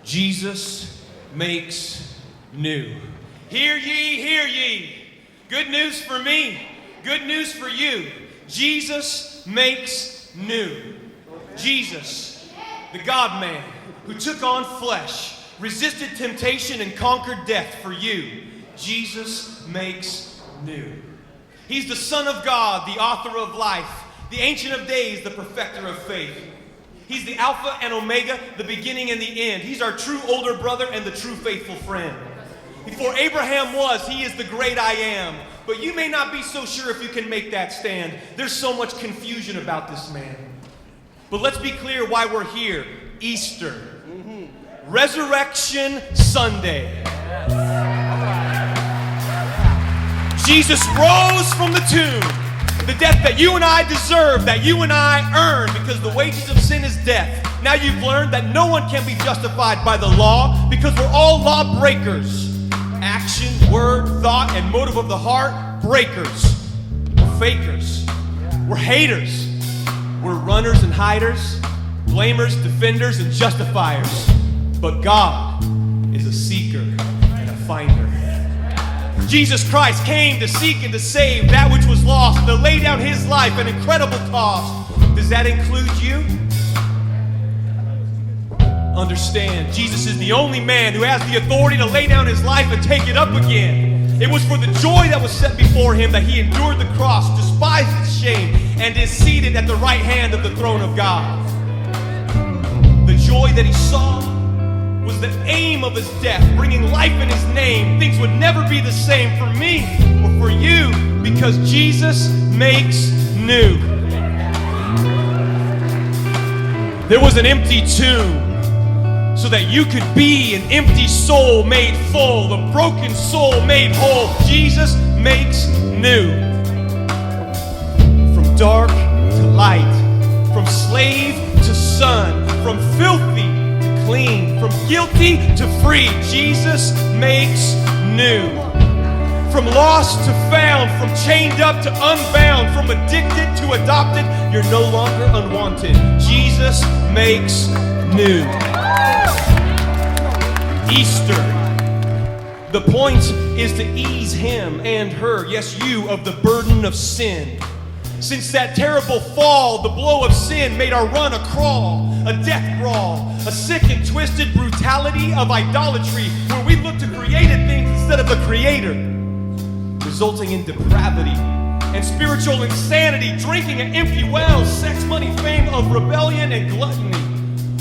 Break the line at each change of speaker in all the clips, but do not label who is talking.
Jesus makes new. Hear ye, hear ye. Good news for me, good news for you. Jesus makes new. Jesus, the God-man who took on flesh, resisted temptation and conquered death for you. Jesus makes new. He's the Son of God, the author of life, the Ancient of Days, the perfecter of faith. He's the Alpha and Omega, the beginning and the end. He's our true older brother and the true faithful friend. Before Abraham was, he is the great I am. But you may not be so sure if you can make that stand. There's so much confusion about this man. But let's be clear why we're here. Easter. Resurrection Sunday. Jesus rose from the tomb. The death that you and I deserve, that you and I earn, because the wages of sin is death. Now you've learned that no one can be justified by the law because we're all law breakers. Action, word, thought, and motive of the heart, breakers. We're fakers. We're haters. We're runners and hiders, blamers, defenders, and justifiers. But God is a seeker and a finder. Jesus Christ came to seek and to save that which was lost, to lay down his life, an incredible cost. Does that include you? Understand, Jesus is the only man who has the authority to lay down his life and take it up again. It was for the joy that was set before him that he endured the cross, despised its shame, and is seated at the right hand of the throne of God. The joy that he saw was the aim of his death, bringing life in his name. Things would never be the same for me or for you because Jesus makes new. There was an empty tomb so that you could be an empty soul made full, a broken soul made whole. Jesus makes new. From dark to light, from slave to son, from filthy to clean, from guilty to free. Jesus makes new. From lost to found, from chained up to unbound, from addicted to adopted, you're no longer unwanted. Jesus makes new. Easter. The point is to ease him and her, yes, you, of the burden of sin. Since that terrible fall, the blow of sin made our run a crawl, a death brawl, a sick and twisted brutality of idolatry, where we look to created things instead of the Creator, resulting in depravity and spiritual insanity, drinking at empty wells, sex, money, fame of rebellion and gluttony,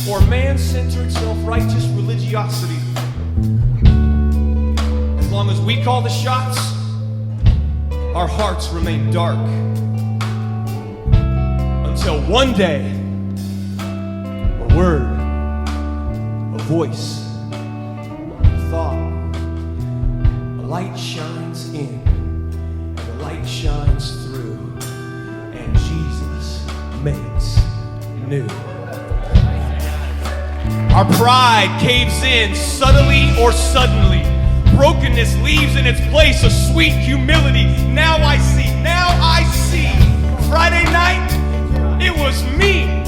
or man-centered, self-righteous religiosity. As long as we call the shots, our hearts remain dark. Until one day, a word, a voice, a thought, a light shines in, and the light shines through, and Jesus makes new. Our pride caves in subtly or suddenly. Brokenness leaves in its place a sweet humility. Now I see. Friday night, it was me.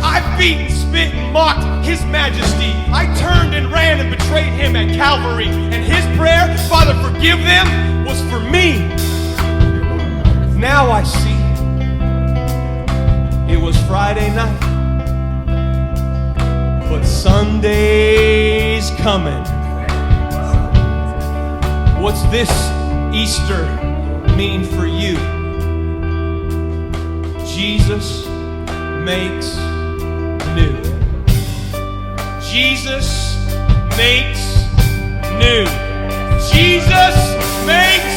I beat and spit and mocked his majesty. I turned and ran and betrayed him at Calvary. And his prayer, Father, forgive them, was for me. Now I see. It was Friday night, but Sunday's coming. What's this Easter mean for you? Jesus makes new. Jesus makes new. Jesus makes